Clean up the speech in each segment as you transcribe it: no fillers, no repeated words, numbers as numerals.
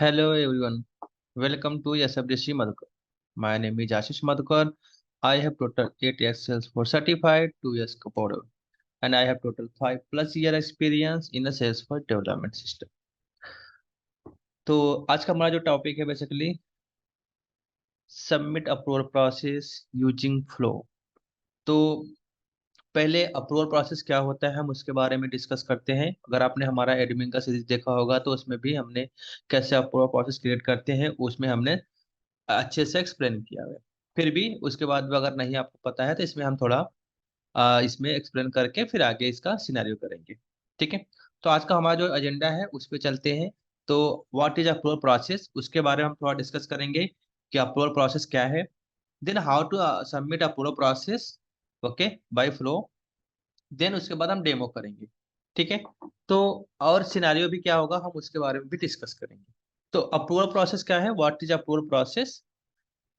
Hello everyone, welcome to SFDC Madhukar. My name is Ashish Madhukar. I have total 8 years Salesforce certified, 2 years co and I have total 5 plus year experience in the Salesforce development system. तो आज का हमारा जो topic है basically submit approval process using flow. तो पहले approval process क्या होता है हम उसके बारे में डिस्कस करते हैं। अगर आपने हमारा एडमिन का सीरीज देखा होगा तो उसमें भी हमने कैसे अप्रूवल प्रोसेस क्रिएट करते हैं उसमें हमने अच्छे से एक्सप्लेन किया हुआ है। फिर भी उसके बाद भी अगर नहीं आपको पता है तो इसमें हम थोड़ा इसमें एक्सप्लेन करके फिर आगे इसका सिनेरियो करेंगे। ठीक है। तो आज का हमारा जो एजेंडा है उस पर चलते हैं। तो व्हाट इज अप्रूवल प्रोसेस उसके बारे में हम थोड़ा डिस्कस करेंगे कि अप्रूवल प्रोसेस क्या है। Then how to submit approval process okay by flow. Then उसके बाद हम डेमो करेंगे। ठीक है। तो और सिनेरियो भी क्या होगा हम उसके बारे में भी डिस्कस करेंगे। तो अप्रूवल प्रोसेस क्या है, what is approval process?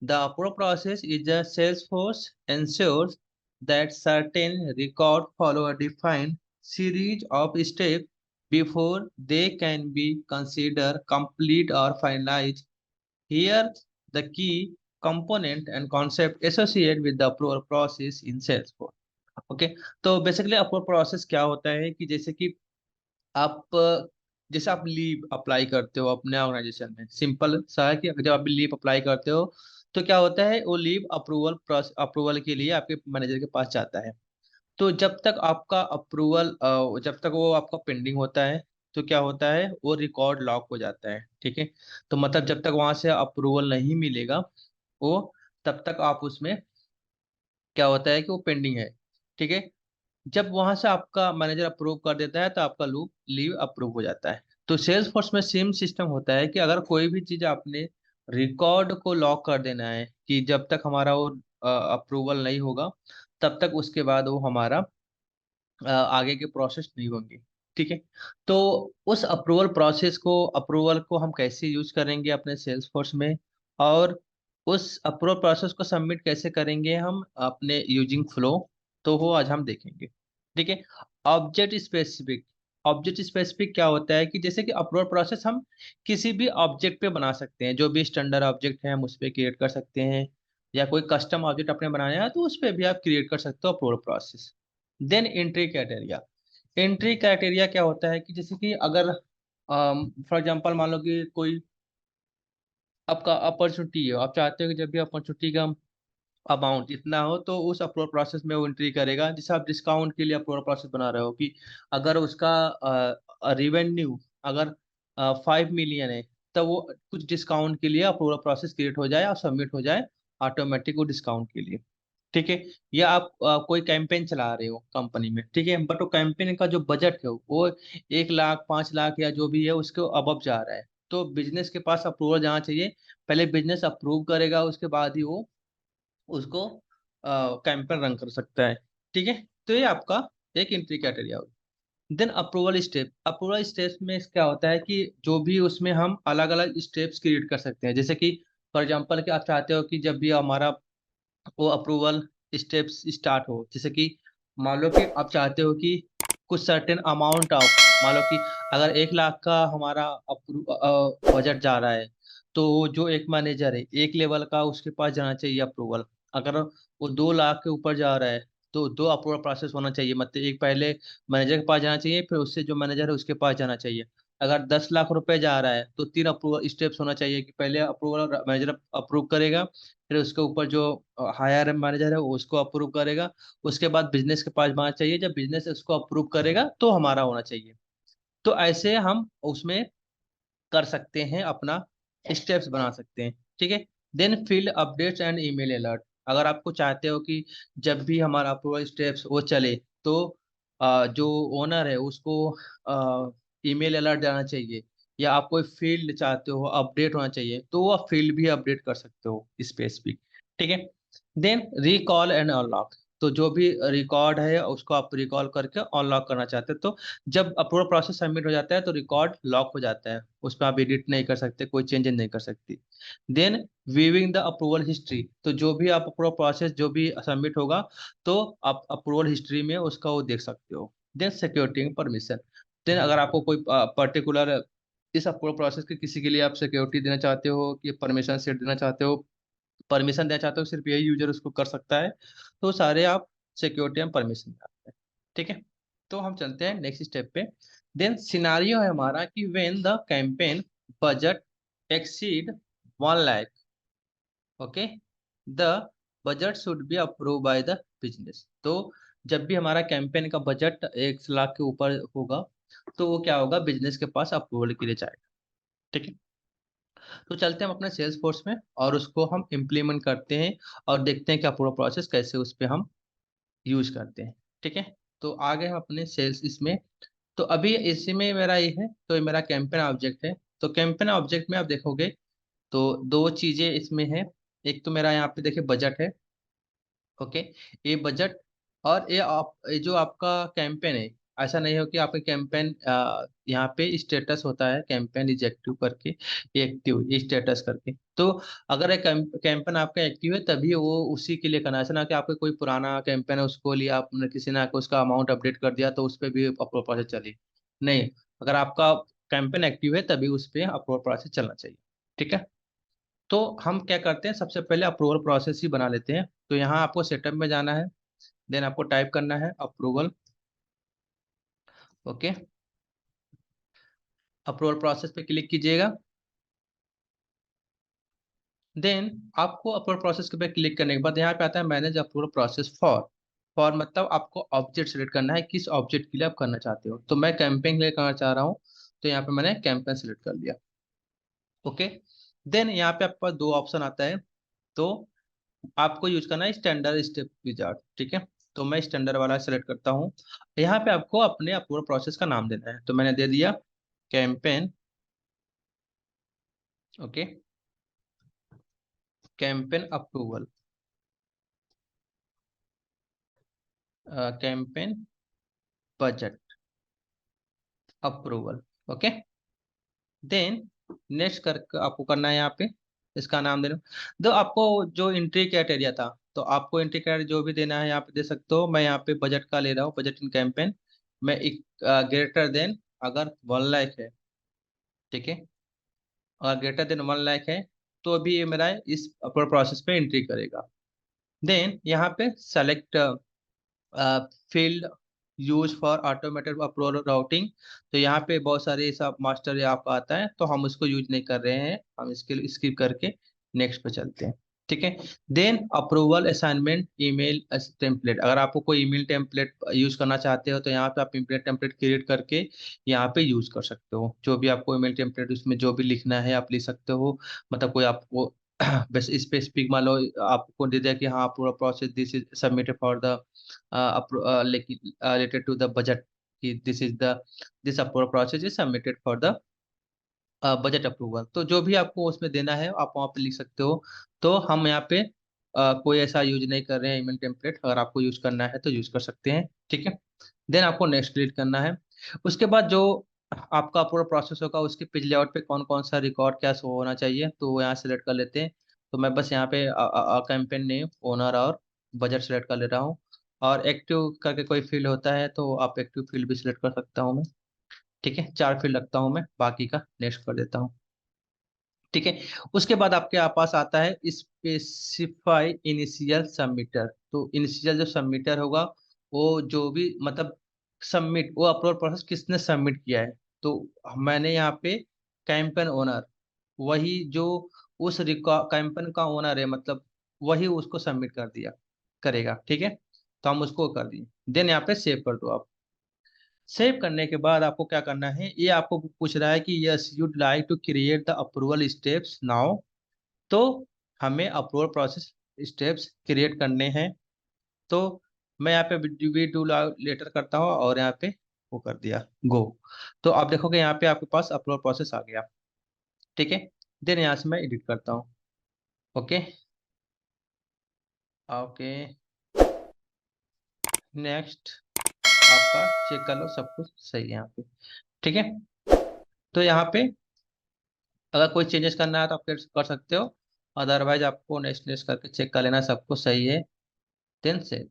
The approval process is a Salesforce ensures that certain records follow a defined series of steps before they can be considered complete or finalized. Here, the key component and concept associated with the approval process in Salesforce. Okay. तो basically approval process क्या होता है कि आप जैसे आप leave apply करते हो अपने ऑर्गेनाइजेशन में, सिंपल सा है कि जब आप लीव अप्लाई करते हो तो क्या होता है वो लीव अप्रूवल के लिए आपके मैनेजर के पास जाता है। तो जब तक आपका अप्रूवल जब तक वो आपका पेंडिंग होता है तो क्या होता है वो रिकॉर्ड लॉक हो जाता है। ठीक है। तो मतलब जब तक वहां से अप्रूवल नहीं मिलेगा वो तब तक आप उसमें क्या होता है कि वो पेंडिंग है। ठीक है। जब वहां से आपका मैनेजर अप्रूव कर देता है तो आपका लूप लीव अप्रूव हो जाता है। तो सेल्स फोर्स में सेम सिस्टम होता है कि अगर कोई भी चीज आपने रिकॉर्ड को लॉक कर देना है कि जब तक हमारा वो अप्रूवल नहीं होगा तब तक उसके बाद वो हमारा आगे के प्रोसेस नहीं होंगे। ठीक है। तो उस अप्रूवल को हम कैसे यूज करेंगे अपने सेल्स फोर्स में, और उस अप्रूवल प्रोसेस को सबमिट कैसे करेंगे हम अपने यूजिंग फ्लो, तो वो आज हम देखेंगे। ठीक है। ऑब्जेक्ट स्पेसिफिक ऑब्जेक्ट स्पेसिफिक क्या होता है कि जैसे कि अप्रूवल प्रोसेस हम किसी भी ऑब्जेक्ट पे बना सकते हैं, जो भी स्टैंडर्ड ऑब्जेक्ट है हम उस पर क्रिएट कर सकते हैं, या कोई कस्टम ऑब्जेक्ट अपने बनाया है तो उस पर भी आप क्रिएट कर सकते हो approval process. Then entry criteria क्या होता है कि जैसे कि अगर फॉर एग्जांपल मान लो कि कोई आपका अपॉर्चुनिटी है, आप चाहते हो कि जब भी अपॉर्चुनिटी का अमाउंट इतना हो तो उस अप्रूवल प्रोसेस में वो एंट्री करेगा। जैसे आप डिस्काउंट के लिए अप्रूवल प्रोसेस बना रहे हो कि अगर उसका रिवेन्यू अगर 5 मिलियन है तो वो कुछ डिस्काउंट के लिए अप्रूवल प्रोसेस क्रिएट हो जाए और सबमिट हो जाए ऑटोमेटिक वो डिस्काउंट के लिए। ठीक है। या आप कोई कैंपेन चला रहे हो कंपनी में, ठीक है, बट वो कैंपेन का जो बजट है वो 1 लाख 5 लाख या जो भी है उसके अबव जा रहा है, तो बिजनेस के पास अप्रूवल जाना चाहिए। पहले बिजनेस अप्रूव करेगा उसके बाद ही वो उसको कैंपेन रन कर सकता है। ठीक है। तो ये आपका एक एंट्री क्राइटेरिया होगा। देन अप्रूवल स्टेप्स में क्या होता है कि जो भी उसमें हम अलग अलग स्टेप्स क्रिएट कर सकते हैं। जैसे कि फॉर एग्जांपल कि आप चाहते हो कि जब भी हमारा वो अप्रूवल स्टेप्स स्टार्ट हो, जैसे कि मान लो कि आप चाहते हो कि कुछ सर्टेन अमाउंट ऑफ, मान लो कि अगर 1 लाख का हमारा बजट जा रहा है तो जो एक मैनेजर है एक लेवल का उसके पास जाना चाहिए अप्रूवल। अगर वो 2 लाख के ऊपर जा रहा है तो दो अप्रूवल प्रोसेस होना चाहिए, मतलब एक पहले मैनेजर के पास जाना चाहिए फिर उससे जो मैनेजर है उसके पास जाना चाहिए। अगर 10 लाख रुपए जा रहा है तो 3 अप्रूवल स्टेप्स होना चाहिए कि पहले अप्रूवल मैनेजर अप्रूव करेगा, फिर उसके ऊपर जो हायर मैनेजर है वो उसको अप्रूव करेगा, उसके बाद बिजनेस के पास जाना चाहिए, जब बिजनेस उसको अप्रूव करेगा तो हमारा होना चाहिए। तो ऐसे हम उसमें कर सकते हैं अपना स्टेप्स बना सकते हैं। ठीक है। Then field updates and email alert, अगर आपको चाहते हो कि जब भी हमारा अप्रूवल स्टेप्स वो चले तो जो ओनर है उसको ईमेल अलर्ट जाना चाहिए, या आप कोई फील्ड चाहते हो अपडेट होना चाहिए तो वो फील्ड भी अपडेट कर सकते हो स्पेसिफिक। ठीक है। देन रिकॉल एंड अनलॉक, तो जो भी रिकॉर्ड है उसको आप रिकॉल करके अनलॉक करना चाहते हो तो जब पूरा प्रोसेस सबमिट हो जाता है तो रिकॉर्ड लॉक हो जाता है, उस पर आप एडिट नहीं कर सकते, कोई चेंज नहीं कर सकती। Then viewing the approval history, तो जो भी आप पूरा प्रोसेस जो भी सबमिट होगा तो आप अप्रूवल हिस्ट्री में उसका वो देख सकते हो। देन सिक्योरिटी परमिशन, देन अगर आपको कोई पर्टिकुलर इस अप्रूवल प्रोसेस के किसी के लिए आप सिक्योरिटी देना चाहते हो कि परमिशन सेट देना चाहते हो, परमिशन देना चाहते हो सिर्फ यही यूजर उसको कर सकता है, तो सारे आप सिक्योरिटी एंड परमिशन देते हैं। ठीक है, तो हम चलते हैं नेक्स्ट स्टेप पे। देन सिनारियो है हमारा कि when the campaign budget exceed 1 lakh, okay, the budget should be approve by the business. तो जब भी हमारा कैंपेन का बजट 1 लाख के ऊपर होगा, तो वो क्या होगा, बिजनेस के पास अप्रूवल के लिए जाएगा। ठीक है, तो चलते हैं हम अपने सेल्स फोर्स में और उसको हम इम्प्लीमेंट करते हैं और देखते हैं क्या पूरा प्रोसेस कैसे उस पर हम यूज करते हैं। ठीक है, तो आगे हम अपने सेल्स इसमें, तो अभी इसी में मेरा ये है, तो ये मेरा कैंपेन ऑब्जेक्ट है। तो कैंपेन ऑब्जेक्ट में आप देखोगे तो दो चीजें इसमें है। एक तो मेरा यहाँ पे देखिए बजट है, ओके, ये बजट, और ये जो आपका कैंपेन है, ऐसा नहीं हो कि आपका कैंपेन यहाँ पे स्टेटस होता है कैंपेन इज एक्टिव करके, एक्टिव स्टेटस करके। तो अगर एक कैंपेन आपका एक्टिव है तभी वो उसी के लिए करना है, ऐसा ना कि आपका कोई पुराना कैंपेन है उसको लिया आपने, किसी ने आके उसका अमाउंट अपडेट कर दिया तो उस पर भी अप्रूवल प्रोसेस चली, नहीं। अगर आपका कैंपेन एक्टिव है तभी उस पर अप्रूवल प्रोसेस चलना चाहिए। ठीक है, तो हम क्या करते हैं, सबसे पहले अप्रूवल प्रोसेस ही बना लेते हैं। तो यहाँ आपको सेटअप में जाना है, देन आपको टाइप करना है अप्रूवल, ओके, अप्रूवल प्रोसेस पे क्लिक कीजिएगा। देन आपको अप्रूवल प्रोसेस पे क्लिक करने के बाद यहाँ पे आता है manage approval process for. For मतलब आपको ऑब्जेक्ट सेलेक्ट करना है, किस ऑब्जेक्ट के लिए आप करना चाहते हो। तो मैं कैंपेन के लिए करना चाह रहा हूँ, तो यहाँ पे मैंने कैंपेन सेलेक्ट कर लिया, ओके। देन यहाँ पे आपके पास दो ऑप्शन आता है, तो आपको यूज करना है स्टैंडर्ड स्टेप विजार्ड। ठीक है, तो मैं स्टैंडर्ड वाला सेलेक्ट करता हूँ। यहाँ पे आपको अपने अप्रूवल प्रोसेस का नाम देना है, तो मैंने दे दिया campaign, okay, campaign approval, campaign budget approval, okay. Then next कर आपको करना है यहाँ पे, इसका नाम देना। तो आपको जो एंट्री क्राइटेरिया था, तो आपको एंट्री क्राइटेरिया जो भी देना है यहाँ पे दे सकते हो। मैं यहाँ पे बजट का ले रहा हूँ, बजट इन कैंपेन। मैं एक ग्रेटर देन, अगर 1 लाख है, ठीक है, और ग्रेटर देन 1 लाख है, तो अभी ये मेरा इस अप्रूवल प्रोसेस पे एंट्री करेगा। देन यहाँ पे select field use for automated approval routing. तो यहाँ पे बहुत सारे सब मास्टर आपका आता है, तो हम उसको यूज नहीं कर रहे हैं, हम इसके स्किप करके नेक्स्ट पे चलते हैं। ठीक है, then approval assignment email template. अगर आपको कोई ईमेल टेम्पलेट यूज करना चाहते हो तो यहाँ पे आप ईमेल टेम्पलेट क्रिएट करके यहाँ पे यूज कर सकते हो। जो भी आपको ईमेल टेम्पलेट उसमें जो भी लिखना है आप लिख सकते हो। मतलब कोई आपको बस स्पेसिफिक मान लो आपको दे दिया कि हाँ पूरा process this is submitted for the related to the budget, कि this approval process is submitted for the budget approval. तो जो भी आपको उसमें देना है आप वहाँ पे लिख सकते हो। तो हम यहाँ पे कोई ऐसा यूज नहीं कर रहे हैं ईमेल टेम्पलेट, अगर आपको यूज करना है तो यूज कर सकते हैं। ठीक है, देन आपको नेक्स्ट क्लिक करना है। उसके बाद जो आपका पूरा प्रोसेस होगा उसके पेज लेआउट पे कौन कौन सा रिकॉर्ड क्या शो होना चाहिए, तो वो यहाँ सेलेक्ट कर लेते हैं। तो मैं बस यहाँ पे कैंपेन नेम, ओनर और बजट सेलेक्ट कर ले रहा हूँ। और एक्टिव करके कोई फील्ड होता है तो आप एक्टिव फील्ड भी सिलेक्ट कर सकता हूँ मैं। ठीक है, 4 फील्ड रखता हूँ मैं, बाकी का नेक्स्ट कर देता हूँ। ठीक है, उसके बाद आपके पास आता है स्पेसिफाई इनिशियल सबमिटर। तो इनिशियल जो सबमिटर होगा, वो जो भी मतलब सबमिट, वो अप्रूवल प्रोसेस किसने सबमिट किया है। तो मैंने यहाँ पे कैंपेन ओनर, वही जो उस कैंपेन का ओनर है, मतलब वही उसको सबमिट कर दिया करेगा। ठीक है, तो हम उसको कर दिए। देन यहाँ पे सेव कर दो आप। सेव करने के बाद आपको क्या करना है, ये आपको पूछ रहा है कि yes you'd like to create the approval steps now. तो हमें अप्रूवल प्रोसेस स्टेप्स क्रिएट करने हैं। तो मैं यहाँ पे वी डू लेटर करता हूँ और यहाँ पे वो कर दिया गो। तो आप देखोगे यहाँ पे आपके पास अप्रूवल प्रोसेस आ गया। ठीक है, देन यहाँ से मैं एडिट करता हूँ, ओके, ओके, नेक्स्ट। आपका चेक कर लो सब कुछ सही है यहाँ पे। ठीक है, तो यहाँ पे अगर कोई चेंजेस करना है तो आप कर सकते हो, अदरवाइज आपको नेक्स्ट नेक्स्ट करके चेक कर लेना सब कुछ सही है, देन सेव,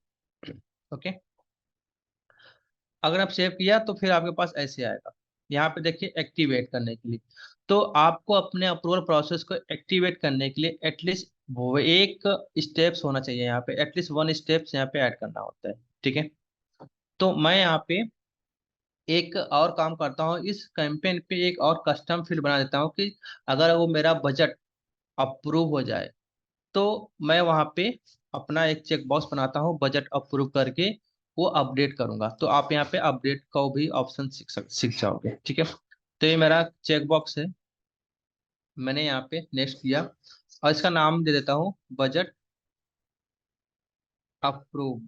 ओके। अगर आप सेव किया तो फिर आपके पास ऐसे आएगा। यहाँ पे देखिए एक्टिवेट करने के लिए। तो आपको अपने अप्रूवल प्रोसेस को एक्टिवेट करने के लिए एटलीस्ट वो एक स्टेप्स होना चाहिए, यहाँ पे एटलीस्ट वन स्टेप्स यहाँ पे ऐड करना होता है। ठीक है, तो मैं यहाँ पे एक और काम करता हूँ, इस कैंपेन पे एक और कस्टम फील्ड बना देता हूँ कि अगर वो मेरा बजट अप्रूव हो जाए तो मैं वहाँ पे अपना एक चेक बॉक्स बनाता हूँ, बजट अप्रूव करके वो अपडेट करूंगा। तो आप यहाँ पे अपडेट का भी ऑप्शन सीख जाओगे। ठीक है, तो ये मेरा चेक बॉक्स है, मैंने यहाँ पे नेक्स्ट किया और इसका नाम दे देता हूँ बजट अप्रूव्ड।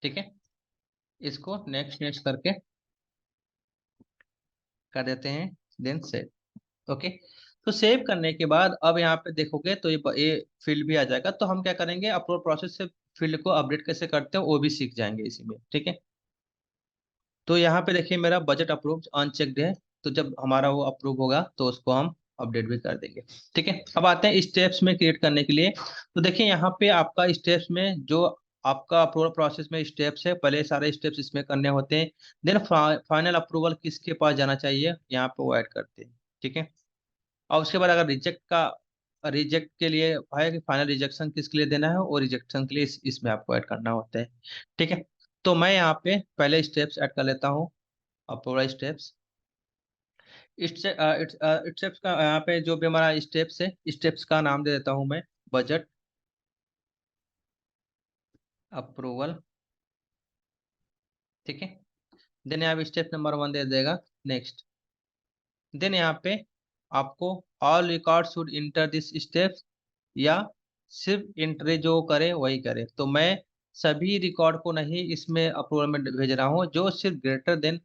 ठीक है, इसको नेक्स्ट नेक्स्ट करके कर देते हैं, देन सेव। ओके, तो सेव करने के बाद अब यहाँ पे देखोगे तो ये फील्ड भी आ जाएगा। तो हम क्या करेंगे, अप्रूवल प्रोसेस से फील्ड को अपडेट कैसे करते हैं वो भी सीख जाएंगे इसी में। ठीक है, तो यहाँ पे देखिए मेरा बजट अप्रूव अनचेक्ड है, तो जब हमारा वो अप्रूव होगा तो उसको हम अपडेट भी कर देंगे। ठीक है, अब आते हैं स्टेप्स में क्रिएट करने के लिए। तो देखिए यहाँ पे आपका स्टेप्स में जो आपका अप्रूवल प्रोसेस में स्टेप्स है, पहले सारे स्टेप्स इसमें करने होते हैं। देन फाइनल अप्रूवल किसके पास जाना चाहिए यहाँ पे वो ऐड करते हैं। ठीक है, और उसके बाद अगर रिजेक्ट के लिए है कि फाइनल रिजेक्शन किसके लिए देना है, और रिजेक्शन के लिए इसमें आपको ऐड करना होता है। ठीक है, तो मैं यहाँ पे पहले स्टेप्स ऐड कर लेता हूँ, अप्रूवल स्टेप्स। स्टेप्स का यहाँ पे जो भी हमारा स्टेप्स है, स्टेप्स का नाम दे देता हूँ मैं बजट अप्रूवल। ठीक है, देन यहाँ पे स्टेप नंबर 1 दे देगा, नेक्स्ट। देन यहाँ पे आपको all record should inter this steps, या सिर्फ एंट्री जो करे वही करे। तो मैं सभी रिकॉर्ड को नहीं इसमें अप्रूवल में भेज रहा हूँ, जो सिर्फ ग्रेटर देन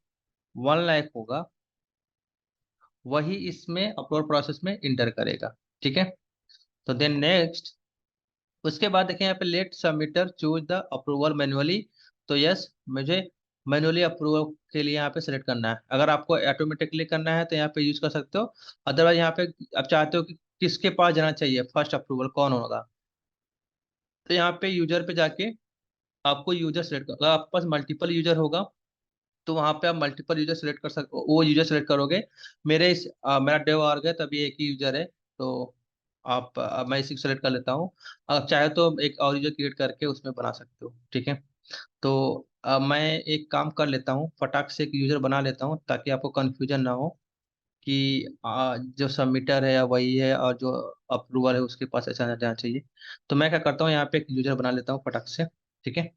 1 लाख होगा वही इसमें अप्रूवल प्रोसेस में इंटर करेगा। ठीक है, तो देन नेक्स्ट, उसके बाद देखें यहाँ पे let submitter choose the approval manually. तो यस, मुझे मैनुअली अप्रूवल के लिए यहाँ पे सेलेक्ट करना है। अगर आपको ऑटोमेटिकली करना है तो यहाँ पे यूज कर सकते हो, अदरवाइज यहाँ पे आप चाहते हो कि किसके पास जाना चाहिए, फर्स्ट अप्रूवल कौन होगा, तो यहाँ पे यूजर पे जाके आपको यूजर सेलेक्ट कर, अगर आपके पास मल्टीपल यूजर होगा तो वहाँ पे आप मल्टीपल यूजर सेलेक्ट कर सकते, वो यूजर सेलेक्ट करोगे। मेरा डेव ऑर्ग है तभी एक ही यूजर है, तो मैं इसी को सेलेक्ट कर लेता हूँ। आप चाहे तो एक और यूजर क्रिएट करके उसमें बना सकते हो। ठीक है, तो मैं एक काम कर लेता हूँ, फटाक से एक यूजर बना लेता हूँ ताकि आपको कंफ्यूजन ना हो कि जो सबमिटर है या वही है और जो अप्रूवल है उसके पास ऐसा जाना चाहिए। तो मैं क्या करता हूँ, यहाँ पे एक यूजर बना लेता हूँ फटाक से। ठीक है,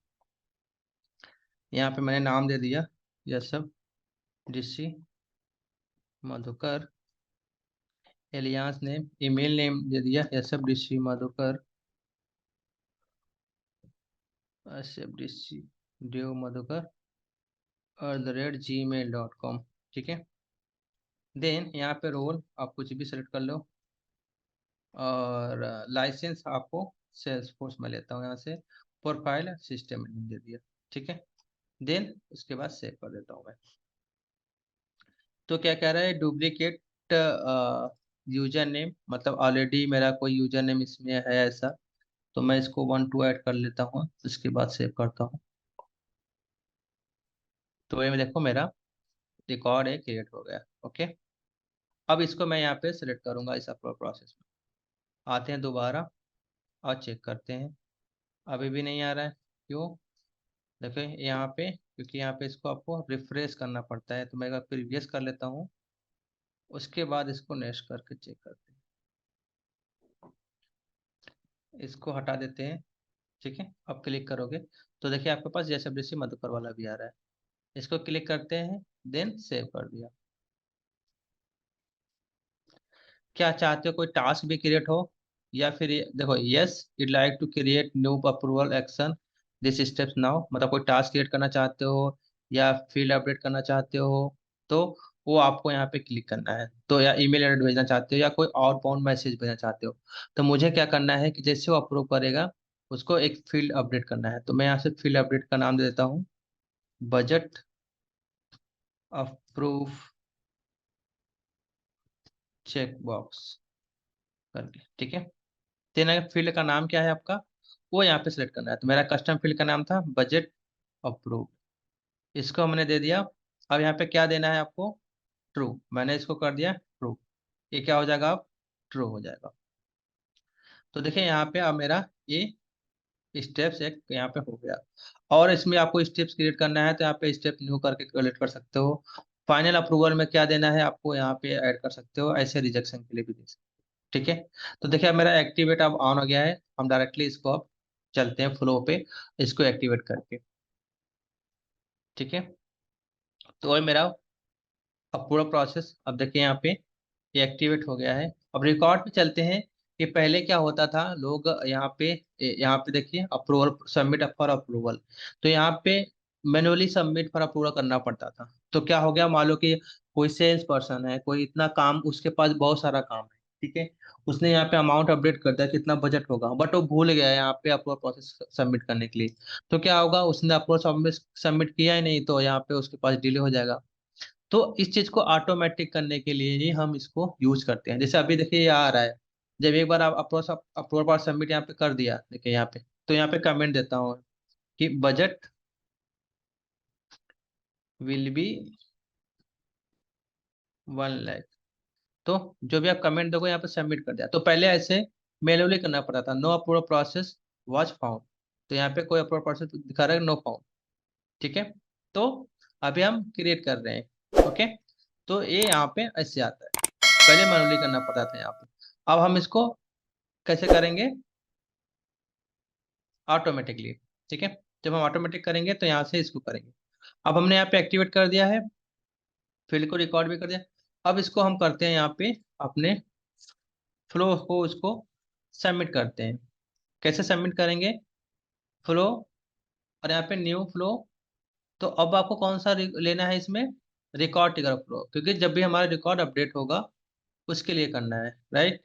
यहाँ पे मैंने नाम दे दिया यस सब Rishi Madhukar, alias name, email name दे दिया यस सब ऋषि मधुकर, सब ऋषि देव मधुकर @gmail.com। ठीक है, देन यहाँ पे रोल आप कुछ भी सेलेक्ट कर लो, और लाइसेंस आपको सेल्स फोर्स में लेता हूँ यहाँ से, प्रोफाइल सिस्टम दे दिया। ठीक है, देन उसके बाद सेव कर देता हूँ मैं। तो क्या कह रहा है, डुप्लीकेट यूजर नेम, मतलब ऑलरेडी मेरा कोई यूजर नेम इसमें है ऐसा, तो मैं इसको 1 2 ऐड कर लेता हूँ, उसके बाद सेव करता हूँ। तो ये देखो मेरा रिकॉर्ड है क्रिएट हो गया। ओके, अब इसको मैं यहाँ पे सिलेक्ट करूंगा इस अपलोड प्रोसेस में। आते हैं दोबारा और चेक करते हैं, अभी भी नहीं आ रहा है, क्यों? देखो यहाँ पे, क्योंकि यहाँ पे इसको आपको रिफ्रेश करना पड़ता है, तो मैं एक बार प्रीवियस कर लेता हूँ, उसके बाद इसको नेक्स्ट करके चेक करते हैं। इसको हटा देते हैं। ठीक है, अब क्लिक करोगे तो देखिए आपके पास जैसे ऋषि मधुकर वाला भी आ रहा है। इसको क्लिक करते हैं, देन सेव कर दिया। क्या चाहते हो, कोई टास्क भी क्रिएट हो, या फिर देखो yes I'd like to create new approval action this steps now, मतलब कोई टास्क क्रिएट करना चाहते हो या फील्ड अपडेट करना चाहते हो, तो वो आपको यहाँ पे क्लिक करना है। तो या ईमेल एड्रेस भेजना चाहते हो या कोई आउटबाउंड मैसेज भेजना चाहते हो, तो मुझे क्या करना है कि जैसे वो अप्रूव करेगा उसको एक फील्ड अपडेट करना है। तो मैं यहाँ से फील्ड अपडेट का नाम दे देता हूँ बजट अप्रूव चेक बॉक्स करके। ठीक है, तेना फील्ड का नाम क्या है आपका, वो यहाँ पे सिलेक्ट करना है। तो मेरा कस्टम फील्ड का नाम था बजट अप्रूव, इसको हमने दे दिया अब यहाँ पे क्या देना है आपको, ट्रू। मैंने इसको कर दिया ट्रू, ये क्या हो जाएगा, अब ट्रू हो जाएगा। तो देखिए यहाँ पे अब मेरा ये स्टेप्स एक यहाँ पे हो गया। और इसमें आपको स्टेप्स क्रिएट करना है तो यहाँ पे स्टेप न्यू करके क्रिएट कर सकते हो। फाइनल अप्रूवल में क्या देना है आपको यहाँ पे ऐड कर सकते हो, ऐसे रिजेक्शन के लिए भी दे सकते हो। ठीक है। तो देखिए अब मेरा एक्टिवेट अब ऑन हो गया है, हम डायरेक्टली इसको अब चलते हैं फ्लो पे, इसको एक्टिवेट करके। ठीक है। तो वही मेरा अब पूरा प्रोसेस, अब देखिए यहाँ पे ये एक्टिवेट हो गया है। अब रिकॉर्ड पे चलते हैं कि पहले क्या होता था, लोग यहाँ पे देखिए अप्रूवल, सबमिट फॉर अप्रूवल, तो यहाँ पे मैनुअली सबमिट फॉर अप्रूवल करना पड़ता था। तो क्या हो गया, मान लो कि कोई सेल्स पर्सन है, कोई इतना काम, उसके पास बहुत सारा काम है, ठीक है, उसने यहाँ पे अमाउंट अपडेट कर दिया कितना बजट होगा, बट वो भूल गया यहाँ पे अप्रूवल प्रोसेस सबमिट करने के लिए। तो क्या होगा, उसने अप्रूवल सबमिट किया ही नहीं, तो यहाँ पे उसके पास डिले हो जाएगा। तो इस चीज को ऑटोमेटिक करने के लिए ही हम इसको यूज करते हैं। जैसे अभी देखिए ये आ रहा है, जब एक बार आप अप्रोच बार सबमिट यहाँ पे कर दिया, देखिए यहाँ पे, तो यहाँ पे कमेंट देता हूँ कि बजट विल बी 1 लाख। तो जो भी आप कमेंट दोगे यहाँ पे सबमिट कर दिया। तो पहले ऐसे मैन्युअली करना पड़ता था, no approval process was found, तो यहाँ पे कोई अप्रूवल प्रोसेस दिखा रहा है, नो फाउंड। ठीक है। तो अभी हम क्रिएट कर रहे हैं, ओके। तो ये यहाँ पे ऐसे आता है, पहले मैनुअली करना पड़ता था यहाँ पे। अब हम इसको कैसे करेंगे, ऑटोमेटिकली। ठीक है। जब हम ऑटोमेटिक करेंगे तो यहाँ से इसको करेंगे। अब हमने यहाँ पे एक्टिवेट कर दिया है, फील्ड को रिकॉर्ड भी कर दिया। अब इसको हम करते हैं यहाँ पे अपने फ्लो को, उसको सबमिट करते हैं। कैसे सबमिट करेंगे, फ्लो, और यहाँ पे न्यू फ्लो। तो अब आपको कौन सा लेना है इसमें, रिकॉर्ड ट्रिगर फ्लो, क्योंकि जब भी हमारा रिकॉर्ड अपडेट होगा उसके लिए करना है, राइट।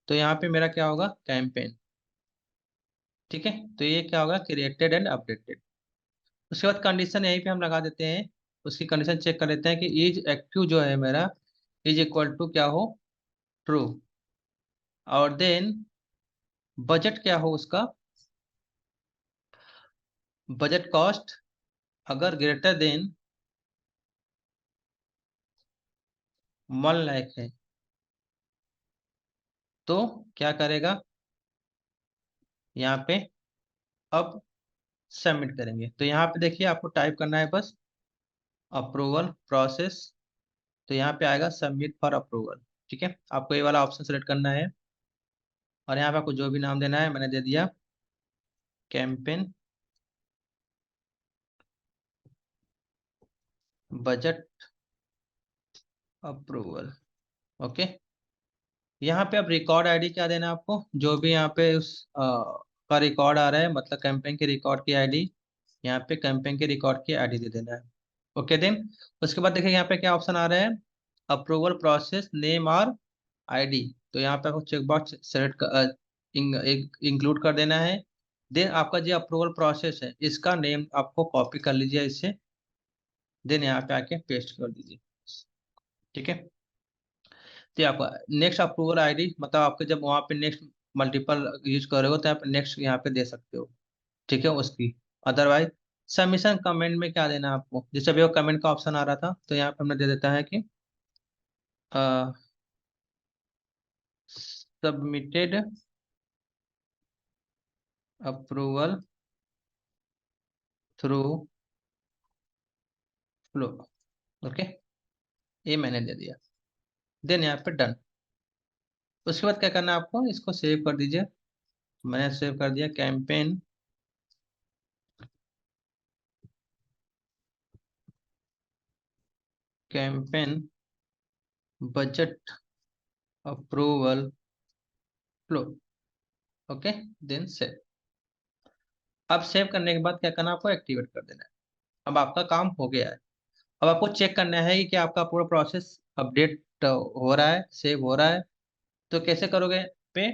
तो यहाँ पे मेरा क्या होगा, कैंपेन। ठीक है। तो ये क्या होगा, क्रिएटेड एंड अपडेटेड। उसके बाद कंडीशन यहीं पे हम लगा देते हैं, उसकी कंडीशन चेक कर लेते हैं कि इज एक्टिव जो है मेरा, इज इक्वल टू क्या हो, ट्रू। और देन बजट क्या हो उसका, बजट कॉस्ट अगर ग्रेटर देन 1 लाख है तो क्या करेगा, यहाँ पे अब सबमिट करेंगे। तो यहाँ पे देखिए आपको टाइप करना है बस अप्रूवल प्रोसेस, तो यहाँ पे आएगा सबमिट फॉर अप्रूवल। ठीक है, आपको ये वाला ऑप्शन सेलेक्ट करना है, और यहाँ पे आपको जो भी नाम देना है मैंने दे दिया, कैंपेन बजट अप्रूवल। ओके। यहाँ पे अब रिकॉर्ड आईडी क्या देना है आपको, जो भी यहाँ पे उस का रिकॉर्ड आ रहा है, मतलब कैंपेन के रिकॉर्ड की आईडी, यहाँ पे कैंपेन के रिकॉर्ड की आईडी दे देना है। ओके देन उसके बाद देखिए यहाँ पे क्या ऑप्शन आ रहा है, अप्रूवल प्रोसेस नेम और आईडी। तो यहाँ पे आपको चेकबॉक्स सेलेक्ट इंक्लूड कर देना है। देन आपका जो अप्रूवल प्रोसेस है इसका नेम आपको कॉपी कर लीजिए इससे, देन यहाँ पे आके पेस्ट कर दीजिए। ठीक है। तो आपका नेक्स्ट अप्रूवल आईडी, मतलब आपके जब वहाँ पे नेक्स्ट मल्टीपल यूज करोगे तो आप नेक्स्ट यहाँ पे दे सकते हो। ठीक है उसकी। अदरवाइज सबमिशन कमेंट में क्या देना है आपको, जैसे अभी वो कमेंट का ऑप्शन आ रहा था तो यहाँ पे हमने दे देता है कि submitted approval through flow. Okay, ये मैंने दे दिया, देन यहाँ पे डन। उसके बाद क्या करना है आपको, इसको सेव कर दीजिए। मैंने सेव कर दिया, campaign campaign budget approval flow. Okay, then save. अब सेव करने के बाद क्या करना है, आपको एक्टिवेट कर देना है। अब आपका काम हो गया है। अब आपको चेक करना है कि आपका पूरा प्रोसेस अपडेट हो रहा है, सेव हो रहा है। तो कैसे करोगे पे,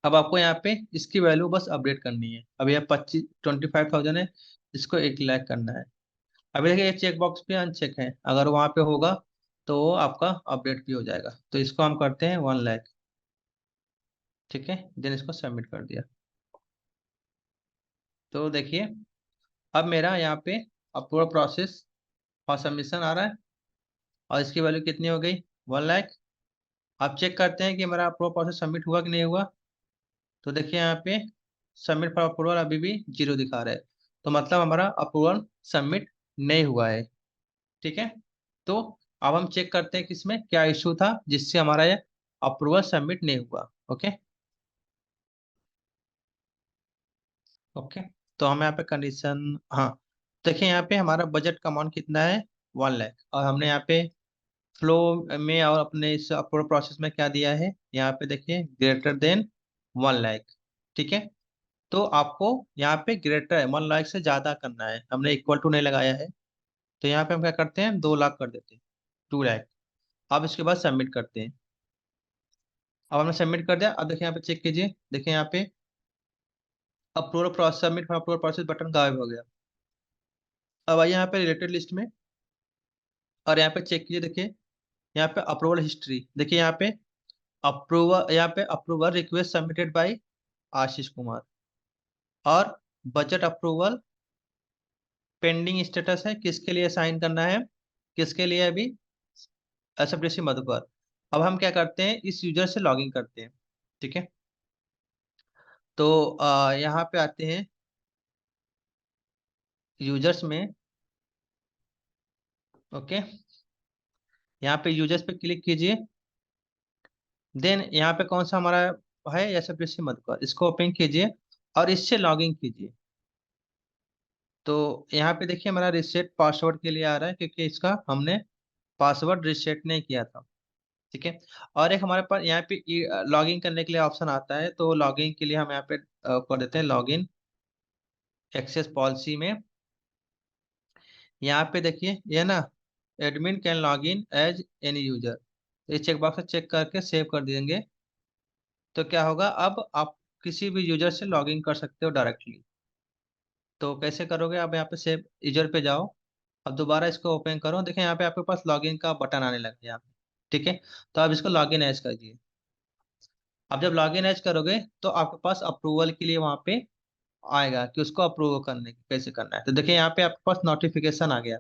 अब आपको यहाँ पे इसकी वैल्यू बस अपडेट करनी है। अभी यह 25 25,000 है, इसको 1 लाख करना है। अभी देखिए ये चेक बॉक्स पे अनचेक है, अगर वहाँ पे होगा तो वो आपका अपडेट भी हो जाएगा। तो इसको हम करते हैं 1 लाख। ठीक है, देन इसको सबमिट कर दिया। तो देखिए अब मेरा यहाँ पे अब पूरा प्रोसेस और सबमिशन आ रहा है, और इसकी वैल्यू कितनी हो गई, 1 लाख। आप चेक करते हैं कि मेरा अप्रूवल प्रोसेस सबमिट हुआ कि नहीं हुआ। तो देखिए यहाँ पे सबमिट फॉर अप्रूवल अभी भी 0 दिखा रहा है, तो मतलब हमारा अप्रूवल सबमिट नहीं हुआ है। ठीक है। तो अब हम चेक करते हैं कि इसमें क्या इशू था जिससे हमारा ये अप्रूवल सबमिट नहीं हुआ। ओके। ओके। तो हम यहाँ पे कंडीशन, हाँ, देखिए यहाँ पे हमारा बजट का अमाउंट कितना है, 1 लाख, और हमने यहाँ पे फ्लो में और अपने इस अप्रूवल प्रोसेस में क्या दिया है, यहाँ पे देखिए ग्रेटर देन 1 लाख। ठीक है। तो आपको यहाँ पे ग्रेटर 1 लाख से ज्यादा करना है, हमने इक्वल टू नहीं लगाया है। तो यहाँ पे हम क्या करते हैं, 2 लाख कर देते हैं, 2 लाख। अब इसके बाद सबमिट करते हैं। अब हमने सबमिट कर दिया। अब देखिए यहाँ पे चेक कीजिए, देखिए यहाँ पे approval process, submit for approval process button गायब हो गया। अब आइए यहाँ पे रिलेटेड लिस्ट में, और यहाँ पे चेक कीजिए, देखिए यहाँ पे अप्रूवल हिस्ट्री, देखिए यहाँ पे अप्रूवल, यहाँ पे approval request submitted by Ashish Kumar, और बजट अप्रूवल पेंडिंग स्टेटस है, किसके लिए साइन करना है, किसके लिए अभी, एसएफडीसी मधुकर। अब हम क्या करते हैं, इस यूजर से लॉगिन करते हैं। ठीक है। तो यहाँ पे आते हैं यूजर्स में। ओके। यहाँ पे यूजर्स पे क्लिक कीजिए। देन यहाँ पे कौन सा हमारा है, एसएफडीसी मधुकर, इसको ओपन कीजिए और इससे लॉगिन कीजिए। तो यहाँ पे देखिए हमारा रिसेट पासवर्ड के लिए आ रहा है, क्योंकि इसका हमने पासवर्ड रिसेट नहीं किया था। ठीक है। और एक हमारे पास यहाँ पे लॉगिन करने के लिए ऑप्शन आता है, तो लॉगिन के लिए हम यहाँ पे कर देते हैं लॉगिन एक्सेस पॉलिसी में। यहाँ पे देखिए ये ना, admin can log in as any user, ये चेक बॉक्स चेक करके सेव कर देंगे। तो क्या होगा, अब आप किसी भी यूजर से लॉगिन कर सकते हो डायरेक्टली। तो कैसे करोगे, अब यहाँ पे सेव यूजर पे जाओ, अब दोबारा इसको ओपन करो, देखिए यहाँ पे आपके पास लॉगिन का बटन आने लगा यहाँ पे। ठीक है। तो आप इसको लॉगिन एज करिए। अब जब लॉगिन एज करोगे तो आपके पास अप्रूवल के लिए वहाँ पे आएगा कि उसको अप्रूव करने कैसे करना है। तो देखिए यहाँ पे आपके पास नोटिफिकेशन आ गया।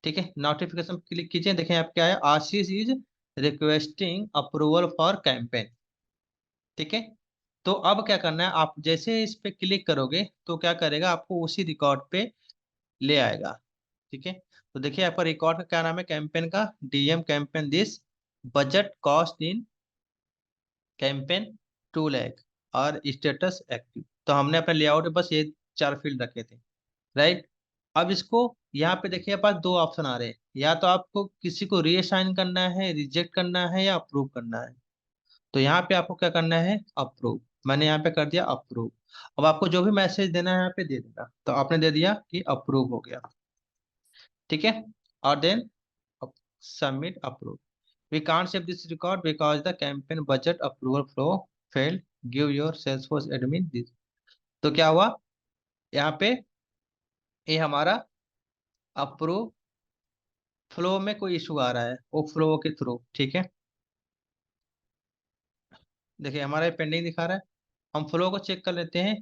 ठीक है। नोटिफिकेशन क्लिक कीजिए, देखिए आप क्या है, Ashish is requesting approval for campaign. ठीक है। तो अब क्या करना है, आप जैसे इस पे क्लिक करोगे तो क्या करेगा, आपको उसी रिकॉर्ड पे ले आएगा। ठीक है। तो देखिए आपका रिकॉर्ड का क्या नाम है, कैंपेन का, DM campaign this, budget cost in campaign 2 lakh, और स्टेटस एक्टिव। तो हमने अपने लेआउट में बस ये 4 फील्ड रखे थे। राइट। अब इसको यहाँ पे देखिए पास 2 ऑप्शन आ रहे हैं, या तो आपको किसी को रीअसाइन करना है, रिजेक्ट करना है, या अप्रूव करना है। तो यहाँ पे आपको क्या करना है, अप्रूव। मैंने यहाँ पे कर दिया अप्रूव। अब आपको जो भी मैसेज देना है यहाँ पे दे देना, तो आपने दे दिया कि अप्रूव हो गया। ठीक है। और then submit approve. We can't save this record because the campaign budget approval flow failed, give your Salesforce admin this. तो क्या हुआ, यहाँ पे ये हमारा अप्रूव फ्लो में कोई इशू आ रहा है, वो फ्लो के थ्रू। ठीक है। देखिए हमारा पेंडिंग दिखा रहा है। हम फ्लो को चेक कर लेते हैं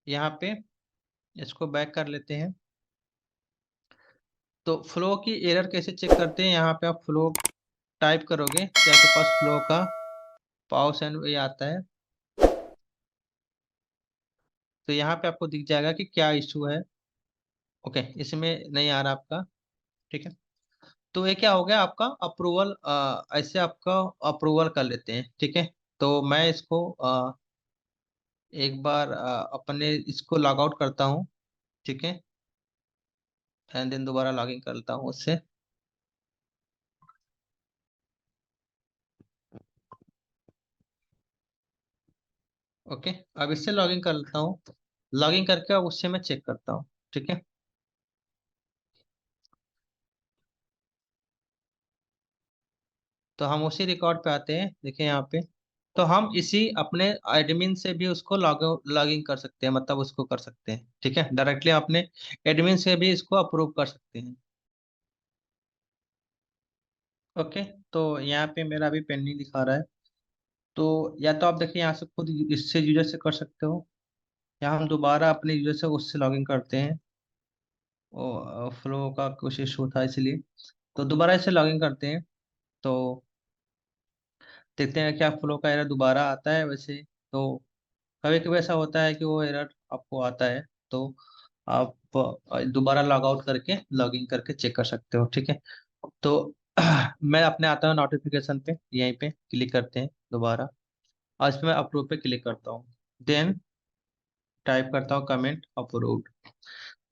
यहाँ पे, इसको बैक कर लेते हैं। तो फ्लो की एरर कैसे चेक करते हैं, यहाँ पे आप फ्लो टाइप करोगे तो आपके पास फ्लो का पाउस एंड ये आता है। तो यहाँ पे आपको दिख जाएगा कि क्या इशू है। ओके, इसमें नहीं आ रहा आपका। ठीक है। तो ये क्या हो गया आपका अप्रूवल, ऐसे आपका अप्रूवल कर लेते हैं। ठीक है। तो मैं इसको एक बार अपने इसको लॉग आउट करता हूँ। ठीक है। एंड देन दोबारा लॉगिन करता हूँ उससे। ओके। अब इससे लॉगिन कर लेता हूँ, लॉगिन करके अब उससे मैं चेक करता हूँ। ठीक है। तो हम उसी रिकॉर्ड पे आते हैं, देखिए यहाँ पे। तो हम इसी अपने एडमिन से भी उसको लॉगिन कर सकते हैं, मतलब उसको कर सकते हैं। ठीक है, डायरेक्टली अपने एडमिन से भी इसको अप्रूव कर सकते हैं। ओके। तो यहाँ पे मेरा अभी पेंडिंग दिखा रहा है। तो या तो आप देखिए यहाँ से खुद इससे यूजर से कर सकते हो, या हम दोबारा अपने यूजर से उससे लॉगिन करते हैं। फ्लो का कुछ इशू था इसलिए। तो दोबारा इसे लॉगिन करते हैं, तो देखते हैं क्या फ्लो का एरर दोबारा आता है वैसे। तो कभी कभी ऐसा होता है कि वो एरर आपको आता है, तो आप दोबारा लॉग आउट करके लॉगिन करके चेक कर सकते हो, ठीक है। तो मैं अपने आता हूँ नोटिफिकेशन पे, यहीं पे क्लिक करते हैं दोबारा, और इसमें मैं अप्रूव पे क्लिक करता हूँ। देन टाइप करता हूँ कमेंट अप्रूव्ड,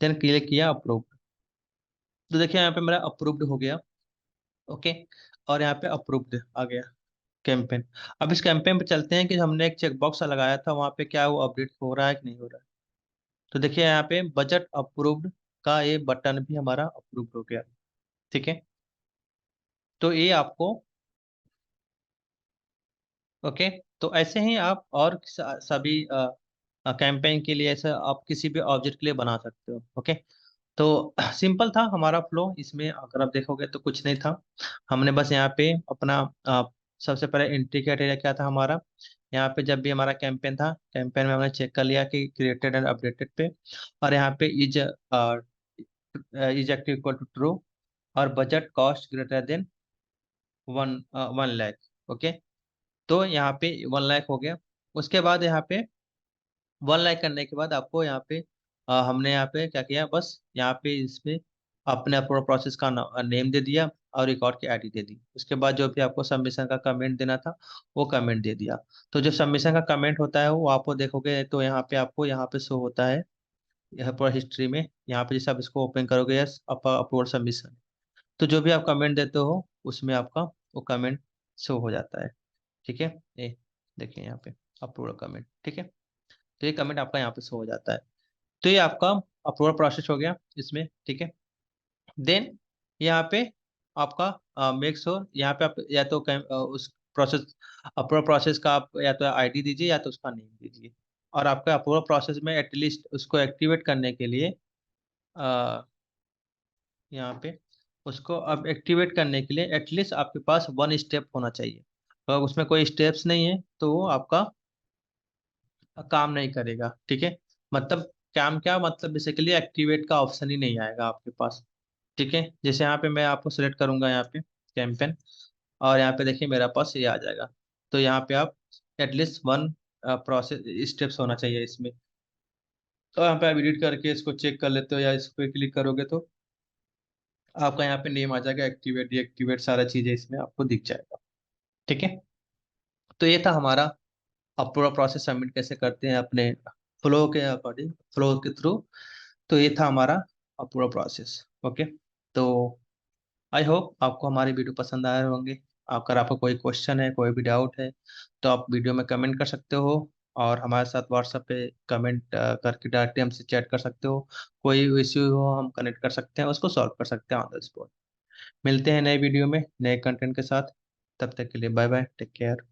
देन क्लिक किया अप्रूव्ड। तो देखिए यहाँ पे मेरा अप्रूव्ड हो गया। ओके, और यहाँ पे अप्रूव्ड आ गया कैंपेन। अब इस कैंपेन पे चलते हैं कि हमने एक चेकबॉक्स लगाया था वहाँ पे, क्या वो अपडेट हो रहा है कि नहीं हो रहा है। तो देखिए यहाँ पे बजट अप्रूव्ड का ये बटन भी हमारा अप्रूव्ड हो गया, ठीक है। तो ये आपको, ओके, तो ऐसे ही आप और सभी कैंपेन के लिए, ऐसे आप किसी भी ऑब्जेक्ट के लिए बना सकते हो, ओके। तो सिंपल था हमारा फ्लो, इसमें अगर आप देखोगे तो कुछ नहीं था। हमने बस यहाँ पे अपना सबसे पहले एंट्री क्राइटेरिया क्या था हमारा, यहाँ पे जब भी हमारा कैंपेन था, कैंपेन में हमने चेक कर लिया कि क्रिएटेड एंड अपडेटेड पे, और यहाँ पे is active equal to true, और budget cost greater than 1 lakh. Okay, तो यहाँ पे 1 लाख हो गया। उसके बाद यहाँ पे 1 लाख करने के बाद आपको यहाँ पे हमने यहाँ पे क्या किया, बस यहाँ पे इसमें अपने पूरा प्रोसेस का नेम दे दिया और रिकॉर्ड की आईडी दे दी। उसके बाद जो भी आपको सबमिशन का कमेंट देना था वो कमेंट दे दिया। तो जो सबमिशन का कमेंट होता है वो आपको देखोगे तो यहाँ पे आपको यहाँ पे शो होता है, यहाँ पर हिस्ट्री में, यहाँ पे जैसे आप इसको ओपन करोगे, यस अपलोड सबमिशन, तो जो भी आप कमेंट देते हो उसमें आपका वो कमेंट शो हो जाता है, ठीक है। ये देखिए यहाँ पे अपलोड कमेंट, ठीक है। तो ये कमेंट आपका यहाँ पे शो हो जाता है। तो ये आपका अप्रूवल प्रोसेस हो गया इसमें, ठीक है। देन यहाँ पे आपका मेक श्योर, यहाँ पे आप या तो उस प्रोसेस, अप्रूवल प्रोसेस का आप या तो आईडी दीजिए या तो उसका नेम दीजिए। और आपका अप्रूवल प्रोसेस में एटलीस्ट उसको एक्टिवेट करने के लिए यहाँ पे उसको अब एक्टिवेट करने के लिए एटलीस्ट आपके पास 1 स्टेप होना चाहिए। अगर उसमें कोई स्टेप्स नहीं है तो वो आपका काम नहीं करेगा, ठीक है। मतलब काम क्या मतलब, बेसिकली एक्टिवेट का ऑप्शन ही नहीं आएगा आपके पास, ठीक है। जैसे यहाँ पे मैं आपको सेलेक्ट करूंगा यहाँ पे कैंपेन, और यहाँ पे देखिए मेरा पास ये आ जाएगा। तो यहाँ पे आप एटलीस्ट 1 प्रोसेस स्टेप्स होना चाहिए इसमें। तो यहाँ पे आप एडिट करके इसको चेक कर लेते हो, या इस पर क्लिक करोगे तो आपका यहाँ पे नेम आ जाएगा, एक्टिवेट डीएक्टिवेट सारा चीजें इसमें आपको दिख जाएगा, ठीक है। तो ये था हमारा अब पूरा प्रोसेस सबमिट कैसे करते हैं अपने फ्लो के अकॉर्डिंग, फ्लो के थ्रू। तो ये था हमारा अब पूरा प्रोसेस, ओके। तो आई होप आपको हमारी वीडियो पसंद आए होंगे। अगर आपको कोई क्वेश्चन है, कोई भी डाउट है, तो आप वीडियो में कमेंट कर सकते हो, और हमारे साथ व्हाट्सएप पे कमेंट करके डायरेक्टली हमसे चैट कर सकते हो। कोई इश्यू हो हम कनेक्ट कर सकते हैं, उसको सॉल्व कर सकते हैं ऑन द स्पॉट। मिलते हैं नए वीडियो में नए कंटेंट के साथ। तब तक के लिए बाय बाय, टेक केयर।